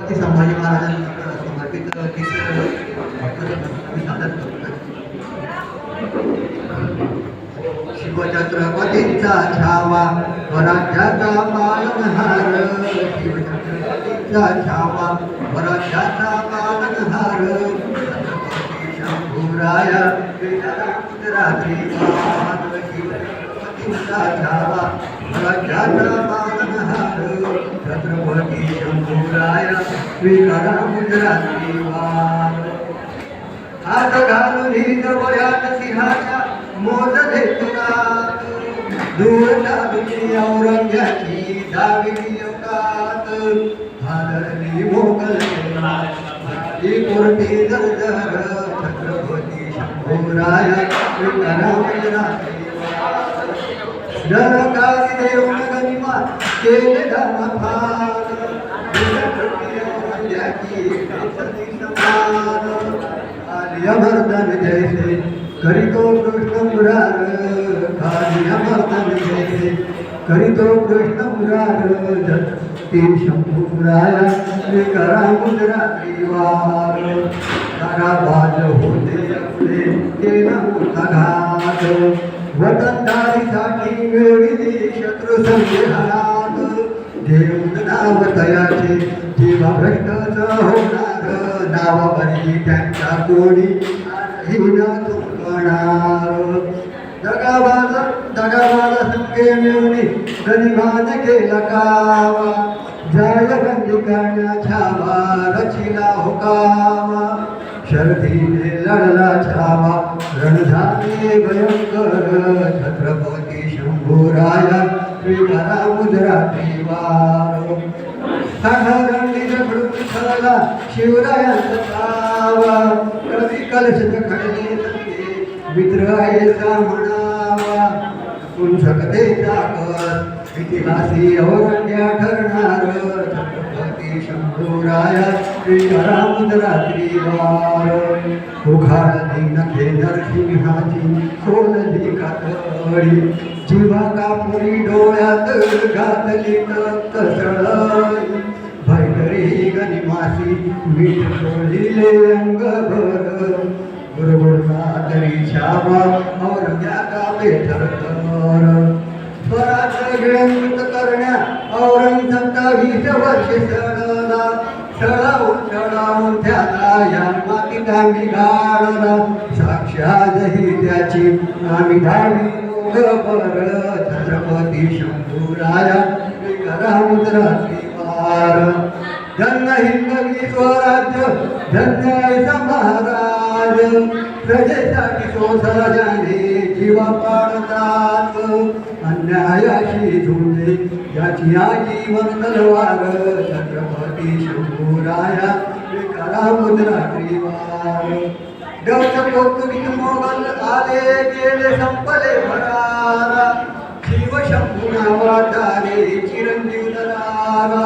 छत्रपती संभाजी महाराजांना समर्पित सादर करतात. शिवछत्रपतींचा छावा स्वराज्याचा पालनहार, शिवछत्रपतींचा छावा स्वराज्याचा पालनहार, छत्रपती शंभूराया गुजराती शिवछत्रपतींचा छावा स्वराज्याचा पालनहार, छत्रपती शंभूराया स्वीकारा गुजराती वार. हात घालून ही जवळ्यात सिंहाच्या मोज देतुनात, दूरच्या दुनी औरंग्याची दाविली योगात, हादरली मोगल ही कोरटी जर्जर, छत्रपती शंभूराया स्वीकारा गुजराती वार. जनकाली देऊन गनिमा केले धर्मफार, मर्दन जैसे करितो कृष्ण मुरार, मर्दन जैसे करितो कृष्ण मुरार, छत्रपती शंभूराया स्वीकारा गुजराती वार. ताराबाज होते आपले केला मोठा घात, वतनदारीसाठी मिळविली शत्रू संग्रहात, देऊन नाव तयाचे जीवा भ्रष्टच होणार, नावावरी त्यांच्या कोणी हिन तुंकणार. दगाबाज संगे मिळून गनिमान केला कावा, जायबंदी करण्याच्या रचिला हुकामा, शर्तीने लढला छावा रणधानी भयंकर, छत्रपती शंभूराया स्वीकारा गुजराती वार. साधारणी जगडून छळला शिवरायांचा तावा, कधी कलश खडले संगे मित्र ऐसा म्हणावा, कुंझकतेचा कर इतिहासी औरंग्या ठरणार, छत्रपती शंभूराया स्वीकारा गुजराती वार. उघाडली नखे नरसिंहाची सोलली कातडी, जीवा कापुरी डोळ्यात घातली तसळी, भैरी गनिमासी मीठ सोडले अंगभर, गुरुगुरुना तरी छावा औरंग्या कापे ठरतर. स्वराज्य गिळंकृत करण्या औरंग 27 वर्षे सडला, छळावून त्याला या मातीत आम्ही गाडला, साक्षातही त्याची आम्ही धावी बर, छत्रपती शंभूराया स्वीकारा गुजराती वार. धन्य हिंदवी स्वराज्य धन्य ऐसा महाराज, प्रजेसाठी सोसला जाणे जीवा पाडतात, अन्यायाशी झुंजे याची आजीवन तलवार, छत्रपती शंभूराया स्वीकारा गुजराती वार. पोर्तुगीज मोगल आले गेले संपले भरारा, शिव शंभू नावाचारे चिरंजीव दरारा,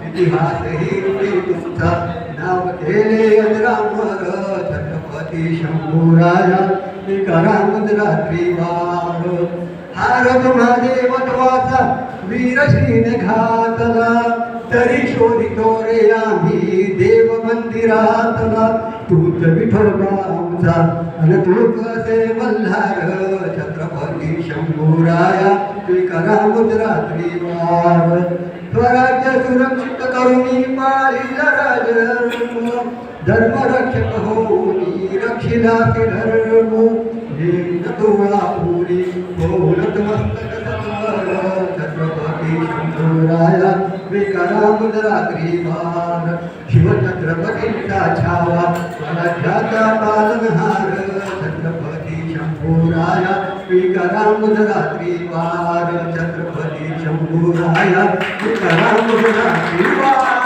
इतिहास ही तुमचा नाव केले अजरामर, छत्रपती शंभूराया स्वीकारा गुजराती वार. हार तुम्हारे वटवाचा वीरश्रीने घातला, तरी शोधितो रे आम्ही देव मंदिरातला, तूच विठोबा आमचा अन तूच असे मल्हार, छत्रपती शंभूराया स्वीकारा गुजराती वार. स्वराज्य सुरक्षित करुणी पाळीला राजधर्म, धर्मरक्षक होऊनी रक्षिला ते धर्म, देव तुळापुरी बोलत मस्तक सत्वर, छत्रपती शंभूराया स्वीकारा गुजराती वार. शिवछत्रपतींचा छावा स्वराज्याचा पालनहार, छत्रपती शंभूराया स्वीकारा गुजराती वार, छत्रपती शंभूराया स्वीकारा गुजराती वार.